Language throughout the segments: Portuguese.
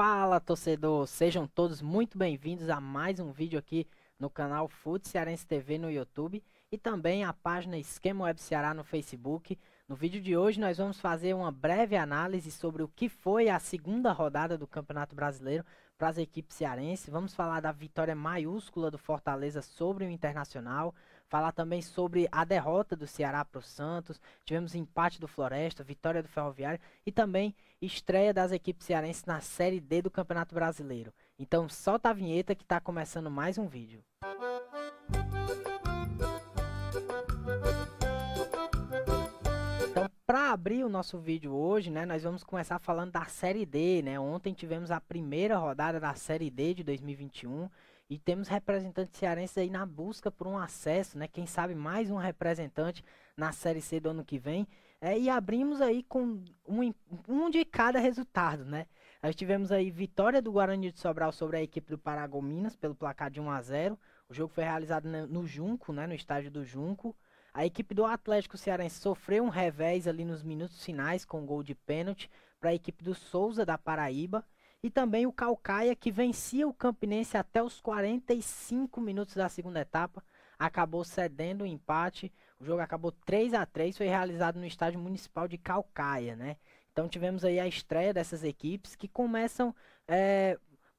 Fala, torcedor! Sejam todos muito bem-vindos a mais um vídeo aqui no canal Fute Cearense TV no YouTube e também a página Esquema Web Ceará no Facebook. No vídeo de hoje nós vamos fazer uma breve análise sobre o que foi a segunda rodada do Campeonato Brasileiro para as equipes cearenses. Vamos falar da vitória maiúscula do Fortaleza sobre o Internacional, falar também sobre a derrota do Ceará para o Santos, tivemos empate do Floresta, vitória do Ferroviário e também estreia das equipes cearenses na Série D do Campeonato Brasileiro. Então solta a vinheta que está começando mais um vídeo. Então, para abrir o nosso vídeo hoje, né, nós vamos começar falando da Série D, né? Ontem tivemos a primeira rodada da Série D de 2021 e temos representantes cearenses aí na busca por um acesso, né? Quem sabe mais um representante na Série C do ano que vem. E abrimos aí com um de cada resultado, né? Nós tivemos aí vitória do Guarani de Sobral sobre a equipe do Paragominas pelo placar de 1-0. O jogo foi realizado no Junco, né? No estádio do Junco. A equipe do Atlético Cearense sofreu um revés ali nos minutos finais com um gol de pênalti para a equipe do Souza da Paraíba. E também o Caucaia, que vencia o Campinense até os 45 minutos da segunda etapa, acabou cedendo o empate. O jogo acabou 3-3, foi realizado no estádio municipal de Caucaia, né? Então tivemos aí a estreia dessas equipes que começam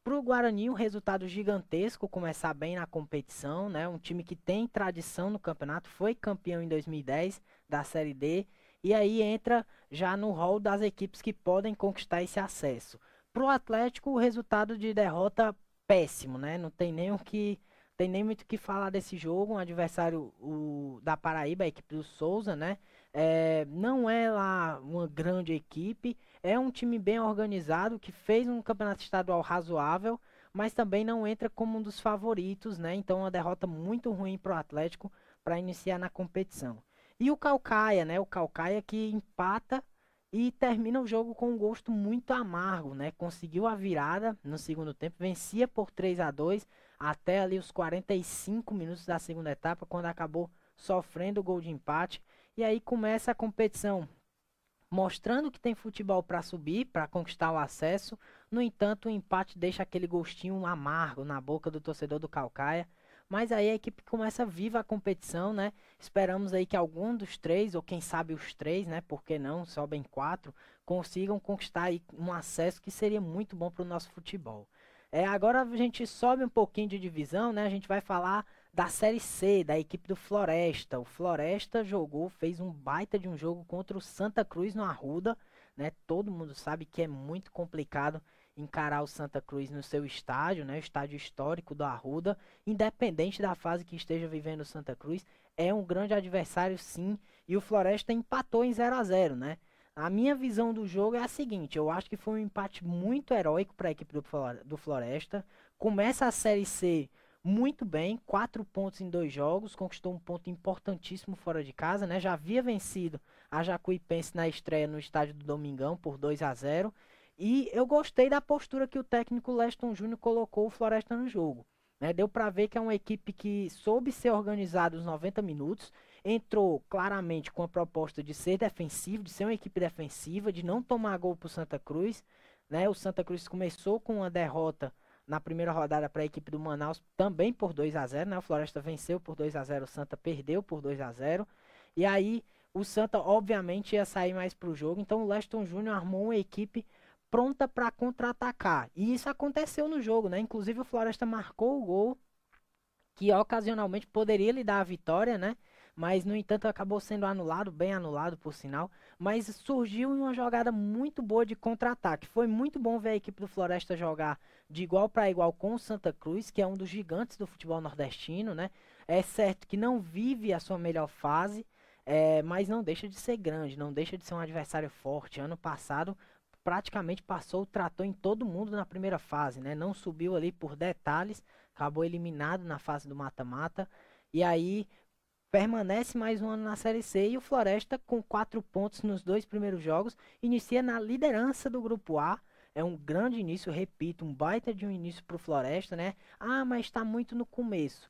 para o Guarani um resultado gigantesco, começar bem na competição, né? Um time que tem tradição no campeonato, foi campeão em 2010 da Série D e aí entra já no rol das equipes que podem conquistar esse acesso. Para o Atlético, o resultado de derrota péssimo, né? Não tem nem muito o que falar desse jogo. Um adversário da Paraíba, a equipe do Souza, né? Não é lá uma grande equipe. É um time bem organizado que fez um campeonato estadual razoável, mas também não entra como um dos favoritos, né? Então, uma derrota muito ruim para o Atlético para iniciar na competição. E o Caucaia, né? O Caucaia que empata e termina o jogo com um gosto muito amargo, né? Conseguiu a virada no segundo tempo, vencia por 3-2 até ali os 45 minutos da segunda etapa, quando acabou sofrendo o gol de empate. E aí começa a competição, mostrando que tem futebol para subir, para conquistar o acesso. No entanto, o empate deixa aquele gostinho amargo na boca do torcedor do Caucaia. Mas aí a equipe começa viva a competição, né? Esperamos aí que algum dos três, ou quem sabe os três, né? Por que não? Sobem quatro, consigam conquistar aí um acesso que seria muito bom para o nosso futebol. Agora a gente sobe um pouquinho de divisão, né? A gente vai falar da Série C, da equipe do Floresta. O Floresta fez um baita de um jogo contra o Santa Cruz no Arruda, né? Todo mundo sabe que é muito complicado encarar o Santa Cruz no seu estádio, né? O estádio histórico do Arruda, independente da fase que esteja vivendo o Santa Cruz, é um grande adversário sim, e o Floresta empatou em 0-0, né? A minha visão do jogo é a seguinte: eu acho que foi um empate muito heróico para a equipe do Floresta. Começa a Série C muito bem, 4 pontos em 2 jogos, conquistou um ponto importantíssimo fora de casa, né? Já havia vencido a Jacuipense na estreia no estádio do Domingão por 2-0. E eu gostei da postura que o técnico Leston Júnior colocou o Floresta no jogo, né? Deu para ver que é uma equipe que soube ser organizada os 90 minutos, entrou claramente com a proposta de ser defensivo, de ser uma equipe defensiva, de não tomar gol para o Santa Cruz, né? O Santa Cruz começou com uma derrota na primeira rodada para a equipe do Manaus, também por 2-0, né? O Floresta venceu por 2-0, o Santa perdeu por 2-0. E aí o Santa obviamente ia sair mais para o jogo, então o Leston Júnior armou uma equipe pronta para contra-atacar. E isso aconteceu no jogo, né? Inclusive o Floresta marcou o gol que ocasionalmente poderia lhe dar a vitória, né? Mas no entanto acabou sendo anulado, bem anulado por sinal. Mas surgiu uma jogada muito boa de contra-ataque. Foi muito bom ver a equipe do Floresta jogar de igual para igual com o Santa Cruz, que é um dos gigantes do futebol nordestino, né? É certo que não vive a sua melhor fase, mas não deixa de ser grande, não deixa de ser um adversário forte. Ano passado praticamente passou o trator em todo mundo na primeira fase, né? Não subiu ali por detalhes, acabou eliminado na fase do mata-mata. E aí permanece mais um ano na Série C e o Floresta, com 4 pontos nos 2 primeiros jogos, inicia na liderança do Grupo A. É um grande início, repito, um baita de um início para o Floresta, né? Ah, mas está muito no começo.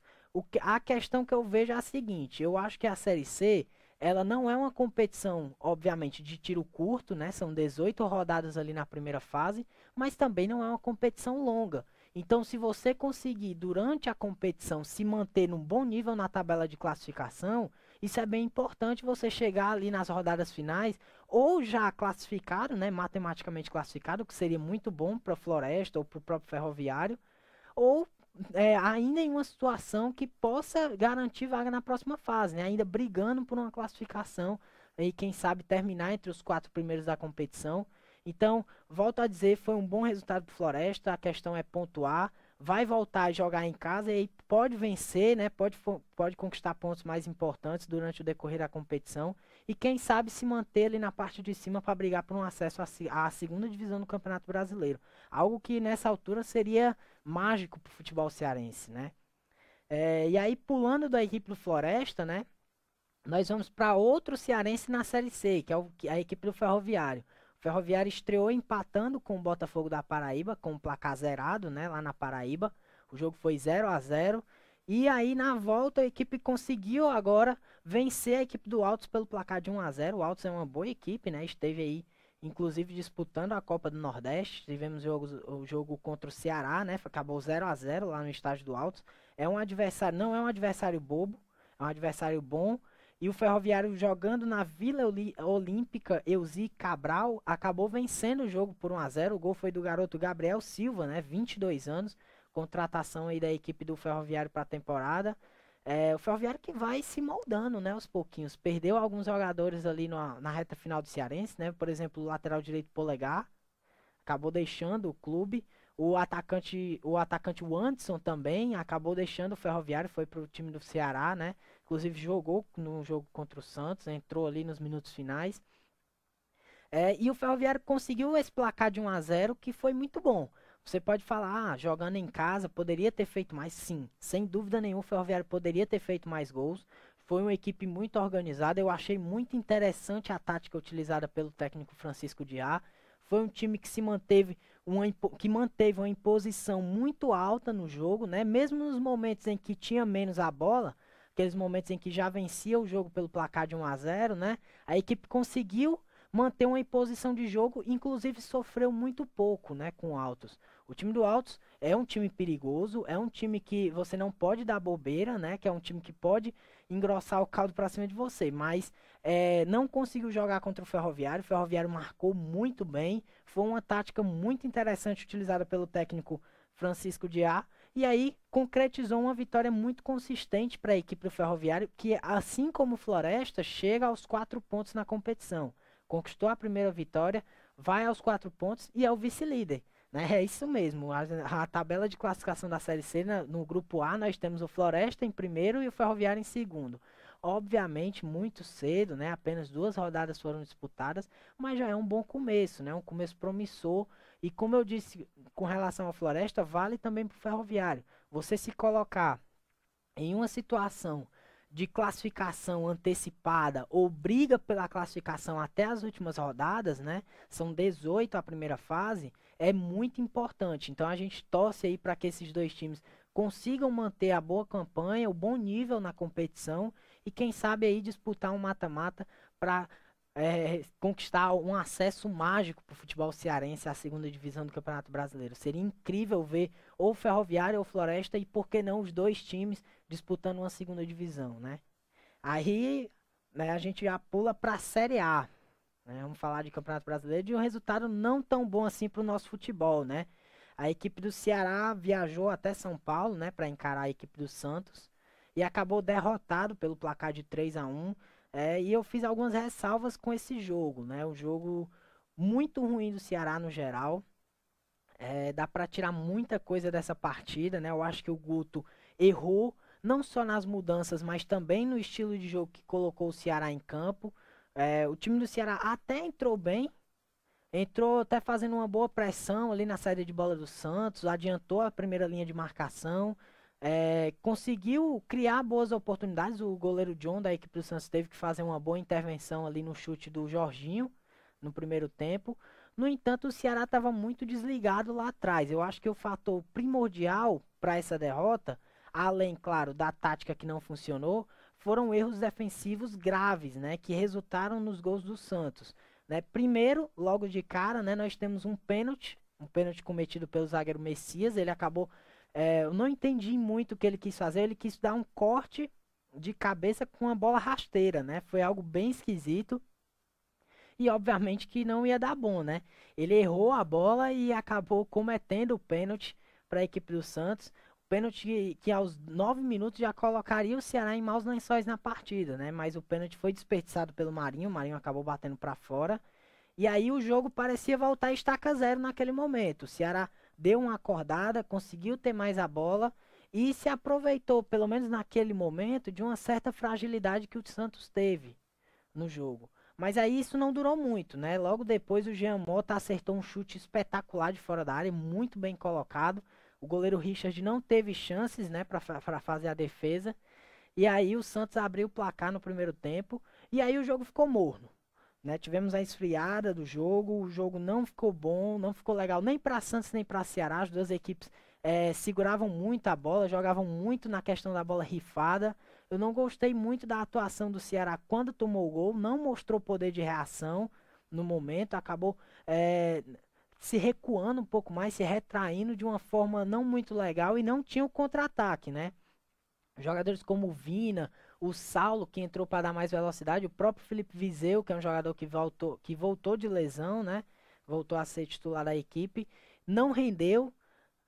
A questão que eu vejo é a seguinte: eu acho que a Série C ela não é uma competição, obviamente, de tiro curto, né? São 18 rodadas ali na primeira fase, mas também não é uma competição longa. Então, se você conseguir, durante a competição, se manter num bom nível na tabela de classificação, isso é bem importante você chegar ali nas rodadas finais, ou já classificado, né? Matematicamente classificado, o que seria muito bom para a Floresta ou para o próprio Ferroviário, ou ainda em uma situação que possa garantir vaga na próxima fase, né? Ainda brigando por uma classificação e quem sabe terminar entre os 4 primeiros da competição. Então, volto a dizer, foi um bom resultado do Floresta, a questão é pontuar, vai voltar a jogar em casa e aí pode vencer, né? Pode conquistar pontos mais importantes durante o decorrer da competição e quem sabe se manter ali na parte de cima para brigar por um acesso à segunda divisão do Campeonato Brasileiro. Algo que nessa altura seria mágico pro futebol cearense, né? E aí, pulando da equipe do Floresta, né? Nós vamos para outro cearense na Série C, que é a equipe do Ferroviário. O Ferroviário estreou empatando com o Botafogo da Paraíba, com o placar zerado, né? Lá na Paraíba. O jogo foi 0-0. E aí, na volta, a equipe conseguiu agora vencer a equipe do Altos pelo placar de 1-0. O Altos é uma boa equipe, né? Esteve aí inclusive disputando a Copa do Nordeste. Tivemos o jogo contra o Ceará, né? Acabou 0-0 lá no estádio do Altos. É um adversário, não é um adversário bobo, é um adversário bom. E o Ferroviário jogando na Vila Olímpica Eusi Cabral acabou vencendo o jogo por 1-0. O gol foi do garoto Gabriel Silva, né? 22 anos, contratação aí da equipe do Ferroviário para a temporada. O Ferroviário que vai se moldando, né, aos pouquinhos. Perdeu alguns jogadores ali na reta final do Cearense, né? Por exemplo, o lateral direito Polegar acabou deixando o clube. O atacante Wanderson também acabou deixando o Ferroviário, foi pro time do Ceará, né? Inclusive jogou no jogo contra o Santos, entrou ali nos minutos finais. E o Ferroviário conseguiu esse placar de 1-0 que foi muito bom. Você pode falar, jogando em casa, poderia ter feito mais? Sim, sem dúvida nenhuma, o Ferroviário poderia ter feito mais gols. Foi uma equipe muito organizada. Eu achei muito interessante a tática utilizada pelo técnico Francisco Diá. Foi um time que manteve uma imposição muito alta no jogo, né? Mesmo nos momentos em que tinha menos a bola, aqueles momentos em que já vencia o jogo pelo placar de 1-0, né? A equipe conseguiu manter uma imposição de jogo, inclusive sofreu muito pouco, né, com o Altos. O time do Altos é um time perigoso, é um time que você não pode dar bobeira, né, que é um time que pode engrossar o caldo para cima de você, mas não conseguiu jogar contra o Ferroviário marcou muito bem, foi uma tática muito interessante utilizada pelo técnico Francisco Diá, e aí concretizou uma vitória muito consistente para a equipe do Ferroviário, que assim como o Floresta, chega aos 4 pontos na competição. Conquistou a primeira vitória, vai aos 4 pontos e é o vice-líder. Né? É isso mesmo. A tabela de classificação da Série C, no grupo A, nós temos o Floresta em primeiro e o Ferroviário em segundo. Obviamente, muito cedo, né? Apenas 2 rodadas foram disputadas, mas já é um bom começo, né? Um começo promissor. E como eu disse, com relação ao Floresta, vale também para o Ferroviário. Você se colocar em uma situação de classificação antecipada ou briga pela classificação até as últimas rodadas, né? São 18 a primeira fase, é muito importante. Então a gente torce aí para que esses dois times consigam manter a boa campanha, o bom nível na competição e quem sabe aí disputar um mata-mata para conquistar um acesso mágico para o futebol cearense à segunda divisão do Campeonato Brasileiro. Seria incrível ver ou Ferroviária ou Floresta e por que não os dois times disputando uma segunda divisão, né? Aí, né, a gente já pula para a Série A, né? Vamos falar de Campeonato Brasileiro de um resultado não tão bom assim para o nosso futebol, né? A equipe do Ceará viajou até São Paulo, né, para encarar a equipe do Santos e acabou derrotado pelo placar de 3-1. E eu fiz algumas ressalvas com esse jogo, né? Um jogo muito ruim do Ceará no geral. Dá para tirar muita coisa dessa partida, né? Eu acho que o Guto errou não só nas mudanças, mas também no estilo de jogo que colocou o Ceará em campo. O time do Ceará até entrou bem, entrou até fazendo uma boa pressão ali na saída de bola do Santos, adiantou a primeira linha de marcação, conseguiu criar boas oportunidades. O goleiro John da equipe do Santos teve que fazer uma boa intervenção ali no chute do Jorginho no primeiro tempo. No entanto, o Ceará estava muito desligado lá atrás. Eu acho que o fator primordial para essa derrota, além, claro, da tática que não funcionou, foram erros defensivos graves, né, que resultaram nos gols do Santos, né? Primeiro, logo de cara, né, nós temos um pênalti cometido pelo zagueiro Messias. Ele acabou, eu não entendi muito o que ele quis fazer. Ele quis dar um corte de cabeça com a bola rasteira, né? Foi algo bem esquisito. E obviamente que não ia dar bom, né? Ele errou a bola e acabou cometendo o pênalti para a equipe do Santos. O pênalti que aos 9 minutos já colocaria o Ceará em maus lençóis na partida, né? Mas o pênalti foi desperdiçado pelo Marinho. O Marinho acabou batendo para fora. E aí o jogo parecia voltar a estaca zero naquele momento. O Ceará deu uma acordada, conseguiu ter mais a bola e se aproveitou, pelo menos naquele momento, de uma certa fragilidade que o Santos teve no jogo. Mas aí isso não durou muito, né? Logo depois o Jean Mota acertou um chute espetacular de fora da área, muito bem colocado. O goleiro Richard não teve chances, né, para fazer a defesa. E aí o Santos abriu o placar no primeiro tempo e aí o jogo ficou morno, né? Tivemos a esfriada do jogo, o jogo não ficou bom, não ficou legal nem para Santos nem para Ceará. As duas equipes seguravam muito a bola, jogavam muito na questão da bola rifada. Eu não gostei muito da atuação do Ceará quando tomou o gol, não mostrou poder de reação no momento, acabou se recuando um pouco mais, se retraindo de uma forma não muito legal e não tinha o contra-ataque, né? Jogadores como o Vina, o Saulo, que entrou para dar mais velocidade, o próprio Felipe Viseu, que é um jogador que voltou de lesão, né? Voltou a ser titular da equipe, não rendeu.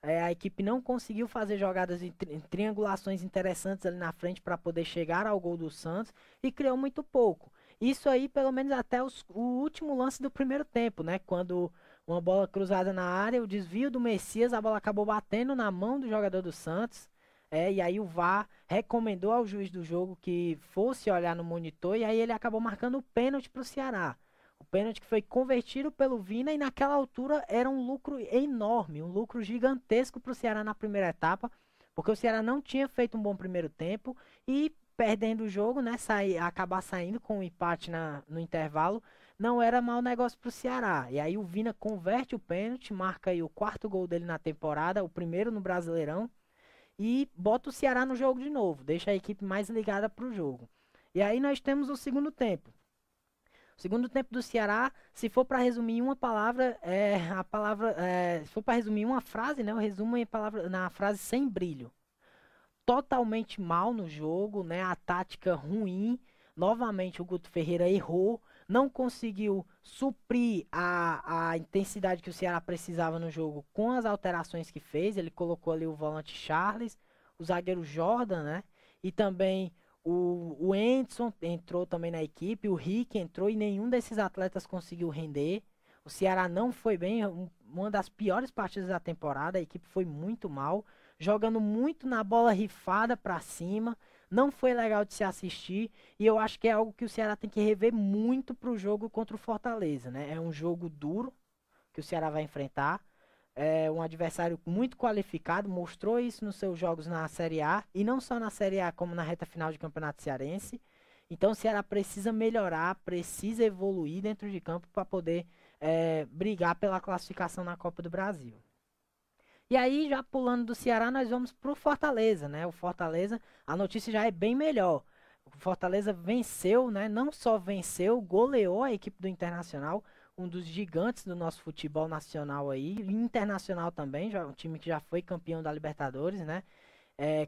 A equipe não conseguiu fazer jogadas em triangulações interessantes ali na frente para poder chegar ao gol do Santos e criou muito pouco. Isso aí, pelo menos até o último lance do primeiro tempo, né? Quando uma bola cruzada na área, o desvio do Messias, a bola acabou batendo na mão do jogador do Santos. E aí o VAR recomendou ao juiz do jogo que fosse olhar no monitor e aí ele acabou marcando o pênalti para o Ceará. O pênalti que foi convertido pelo Vina e naquela altura era um lucro enorme, um lucro gigantesco para o Ceará na primeira etapa, porque o Ceará não tinha feito um bom primeiro tempo e perdendo o jogo, né, acabar saindo com um empate no intervalo, não era mau negócio para o Ceará. E aí o Vina converte o pênalti, marca aí o quarto gol dele na temporada, o primeiro no Brasileirão, e bota o Ceará no jogo de novo, deixa a equipe mais ligada para o jogo. E aí nós temos o segundo tempo. O segundo tempo do Ceará, se for para resumir em uma palavra, se for para resumir em uma frase, né, eu resumo na frase sem brilho. Totalmente mal no jogo, né, a tática ruim. Novamente o Guto Ferreira errou, não conseguiu suprir a intensidade que o Ceará precisava no jogo com as alterações que fez. Ele colocou ali o volante Charles, o zagueiro Jordan, né, e também o Endson entrou também na equipe, o Rick entrou e nenhum desses atletas conseguiu render. O Ceará não foi bem, uma das piores partidas da temporada, a equipe foi muito mal, jogando muito na bola rifada para cima, não foi legal de se assistir e eu acho que é algo que o Ceará tem que rever muito pro jogo contra o Fortaleza, né? É um jogo duro que o Ceará vai enfrentar, é um adversário muito qualificado, mostrou isso nos seus jogos na Série A, e não só na Série A, como na reta final de Campeonato Cearense. Então o Ceará precisa melhorar, precisa evoluir dentro de campo para poder brigar pela classificação na Copa do Brasil. E aí, já pulando do Ceará, nós vamos para o Fortaleza, né? O Fortaleza, a notícia já é bem melhor. O Fortaleza venceu, né? Não só venceu, goleou a equipe do Internacional, um dos gigantes do nosso futebol nacional aí, e internacional também, já, um time que já foi campeão da Libertadores, né?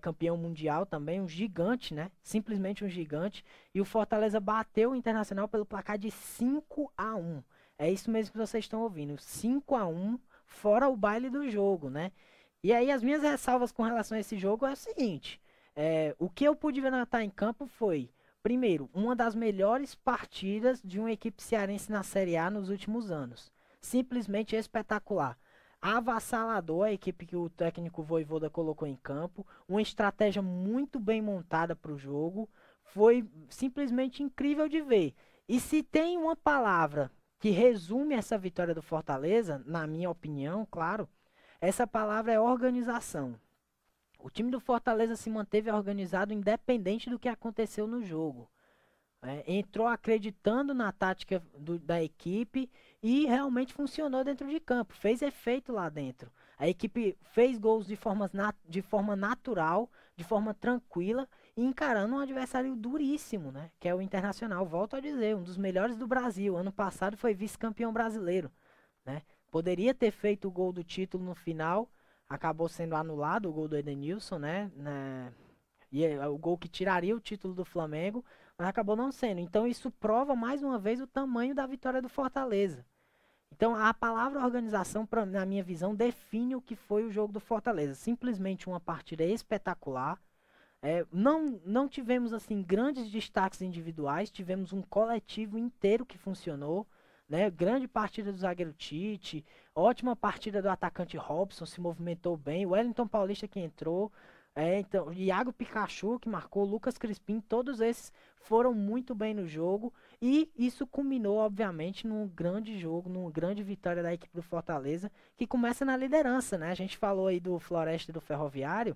Campeão mundial também, um gigante, né? Simplesmente um gigante. E o Fortaleza bateu o Internacional pelo placar de 5-1. É isso mesmo que vocês estão ouvindo, 5-1, fora o baile do jogo, né? E aí as minhas ressalvas com relação a esse jogo é o seguinte, o que eu pude ver notar em campo foi, primeiro, uma das melhores partidas de uma equipe cearense na Série A nos últimos anos. Simplesmente espetacular. Avassalador a equipe que o técnico Vojvoda colocou em campo. Uma estratégia muito bem montada para o jogo. Foi simplesmente incrível de ver. E se tem uma palavra que resume essa vitória do Fortaleza, na minha opinião, claro, essa palavra é organização. O time do Fortaleza se manteve organizado independente do que aconteceu no jogo. Entrou acreditando na tática da equipe e realmente funcionou dentro de campo, fez efeito lá dentro. A equipe fez gols de forma natural, de forma tranquila e encarando um adversário duríssimo, né? Que é o Internacional. Volto a dizer, um dos melhores do Brasil. Ano passado foi vice-campeão brasileiro, né? Poderia ter feito o gol do título no final, acabou sendo anulado o gol do Edenilson, né? E é o gol que tiraria o título do Flamengo, mas acabou não sendo. Então isso prova mais uma vez o tamanho da vitória do Fortaleza. Então a palavra organização, na minha visão, define o que foi o jogo do Fortaleza. Simplesmente uma partida espetacular. Não tivemos assim grandes destaques individuais, tivemos um coletivo inteiro que funcionou. Né? Grande partida do zagueiro Tite, ótima partida do atacante Robson, se movimentou bem. O Wellington Paulista que entrou. Então, Iago Pikachu que marcou, Lucas Crispim, todos esses foram muito bem no jogo e isso culminou, obviamente, num grande jogo, numa grande vitória da equipe do Fortaleza, que começa na liderança, né? A gente falou aí do Floresta e do Ferroviário,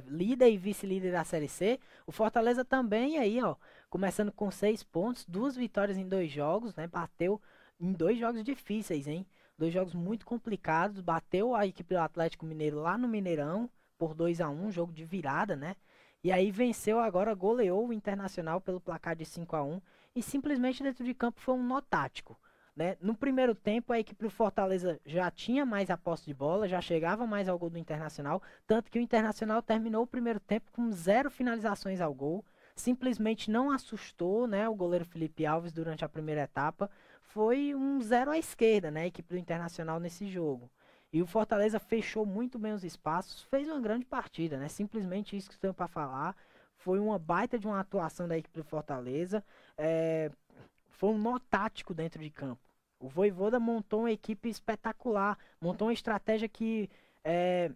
líder e vice-líder da Série C. O Fortaleza também aí, ó, começando com 6 pontos, 2 vitórias em 2 jogos, né? Bateu em 2 jogos difíceis, hein? 2 jogos muito complicados, bateu a equipe do Atlético Mineiro lá no Mineirão por 2-1, jogo de virada, né? E aí venceu agora, goleou o Internacional pelo placar de 5-1 e simplesmente dentro de campo foi um nó tático. Né? No primeiro tempo, a equipe do Fortaleza já tinha mais a posse de bola, já chegava mais ao gol do Internacional, tanto que o Internacional terminou o primeiro tempo com 0 finalizações ao gol, simplesmente não assustou, né, o goleiro Felipe Alves durante a primeira etapa, foi um 0 à esquerda, né, a equipe do Internacional nesse jogo. E o Fortaleza fechou muito bem os espaços, fez uma grande partida, né, simplesmente isso que eu tenho para falar, foi uma baita de uma atuação da equipe do Fortaleza, foi um nó tático dentro de campo. O Vojvoda montou uma equipe espetacular, montou uma estratégia é,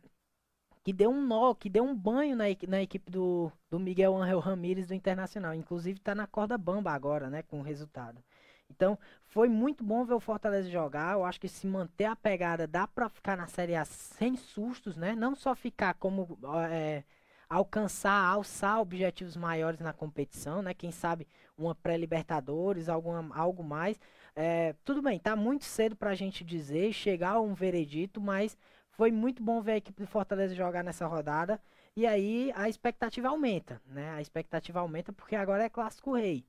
que deu um nó, que deu um banho na equipe do Miguel Ángel Ramírez do Internacional. Inclusive está na corda bamba agora, né, com o resultado. Então, foi muito bom ver o Fortaleza jogar. Eu acho que se manter a pegada dá para ficar na Série A sem sustos, né? Não só ficar como alçar objetivos maiores na competição, né? Quem sabe uma pré-Libertadores, algo mais. Tudo bem, tá muito cedo pra gente dizer, chegar a um veredito, mas foi muito bom ver a equipe do Fortaleza jogar nessa rodada. E aí a expectativa aumenta, né? A expectativa aumenta porque agora é Clássico Rei.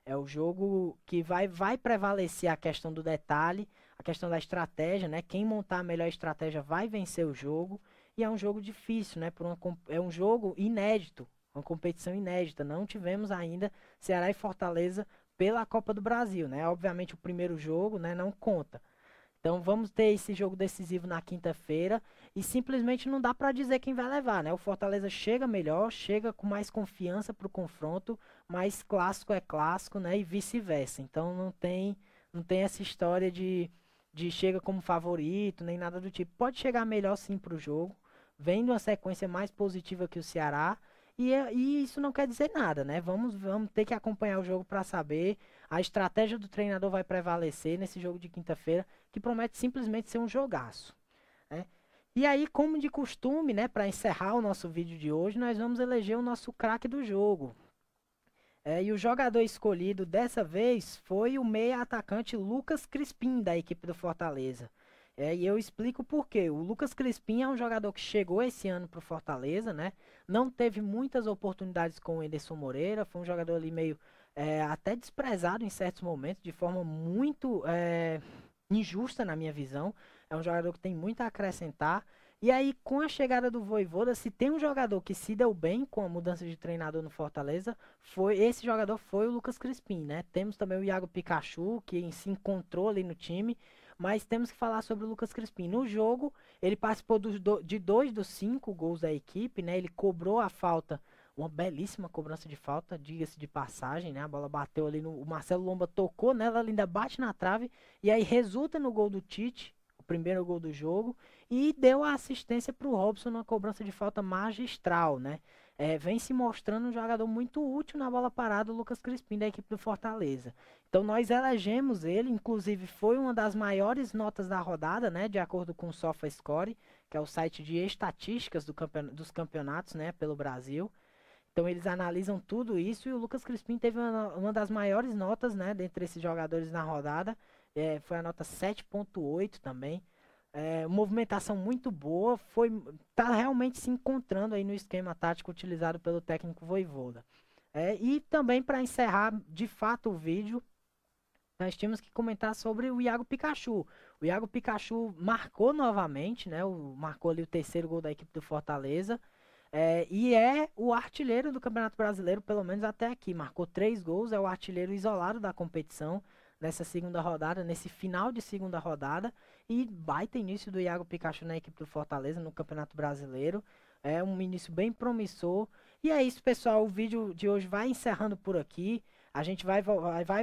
É o jogo que vai prevalecer a questão do detalhe, a questão da estratégia, né? Quem montar a melhor estratégia vai vencer o jogo. E é um jogo difícil, né? É um jogo inédito, uma competição inédita. Não tivemos ainda Ceará e Fortaleza pela Copa do Brasil, né? Obviamente o primeiro jogo, né, não conta. Então vamos ter esse jogo decisivo na quinta-feira e simplesmente não dá para dizer quem vai levar, né? O Fortaleza chega melhor, chega com mais confiança para o confronto, mas clássico é clássico, né? E vice-versa. Então não tem essa história de chega como favorito nem nada do tipo. Pode chegar melhor sim para o jogo, vendo uma sequência mais positiva que o Ceará. E isso não quer dizer nada, né? Vamos ter que acompanhar o jogo para saber. A estratégia do treinador vai prevalecer nesse jogo de quinta-feira, que promete simplesmente ser um jogaço, né? E aí, como de costume, né, para encerrar o nosso vídeo de hoje, nós vamos eleger o nosso craque do jogo. E o jogador escolhido dessa vez foi o meia atacante Lucas Crispim, da equipe do Fortaleza. E eu explico por quê. O Lucas Crispim é um jogador que chegou esse ano para o Fortaleza, né? Não teve muitas oportunidades com o Enderson Moreira, foi um jogador ali meio até desprezado em certos momentos, de forma muito injusta na minha visão. É um jogador que tem muito a acrescentar. E aí, com a chegada do Vojvoda, se tem um jogador que se deu bem com a mudança de treinador no Fortaleza, esse jogador foi o Lucas Crispim, né? Temos também o Iago Pikachu, que se encontrou ali no time, mas temos que falar sobre o Lucas Crispim. No jogo, ele participou de 2 dos 5 gols da equipe, né? Ele cobrou a falta, uma belíssima cobrança de falta, diga-se de passagem, né? A bola bateu ali, o Marcelo Lomba tocou nela, ela ainda bate na trave, e aí resulta no gol do Tite, o primeiro gol do jogo, e deu a assistência para o Robson numa cobrança de falta magistral, né? Vem se mostrando um jogador muito útil na bola parada, o Lucas Crispim, da equipe do Fortaleza. Então nós elegemos ele, inclusive foi uma das maiores notas da rodada, né? De acordo com o SofaScore, que é o site de estatísticas dos campeonatos, né? Pelo Brasil. Então eles analisam tudo isso e o Lucas Crispim teve uma das maiores notas, né? Dentre esses jogadores na rodada. Foi a nota 7.8 também. movimentação muito boa, tá realmente se encontrando aí no esquema tático utilizado pelo técnico Vojvoda. E também para encerrar de fato o vídeo, nós tínhamos que comentar sobre o Iago Pikachu. O Iago Pikachu marcou novamente, né? Marcou ali o terceiro gol da equipe do Fortaleza. E é o artilheiro do Campeonato Brasileiro, pelo menos até aqui. Marcou 3 gols, é o artilheiro isolado da competição nessa segunda rodada, nesse final de segunda rodada. E baita início do Iago Pikachu na equipe do Fortaleza no Campeonato Brasileiro. É um início bem promissor. E é isso, pessoal. O vídeo de hoje vai encerrando por aqui. A gente vai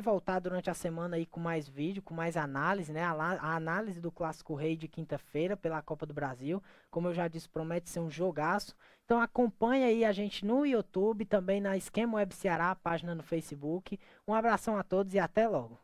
voltar durante a semana aí com mais vídeo, com mais análise, né? A análise do Clássico Rei de quinta-feira pela Copa do Brasil. Como eu já disse, promete ser um jogaço. Então acompanha aí a gente no YouTube, também na Esquema Web Ceará, a página no Facebook. Um abração a todos e até logo.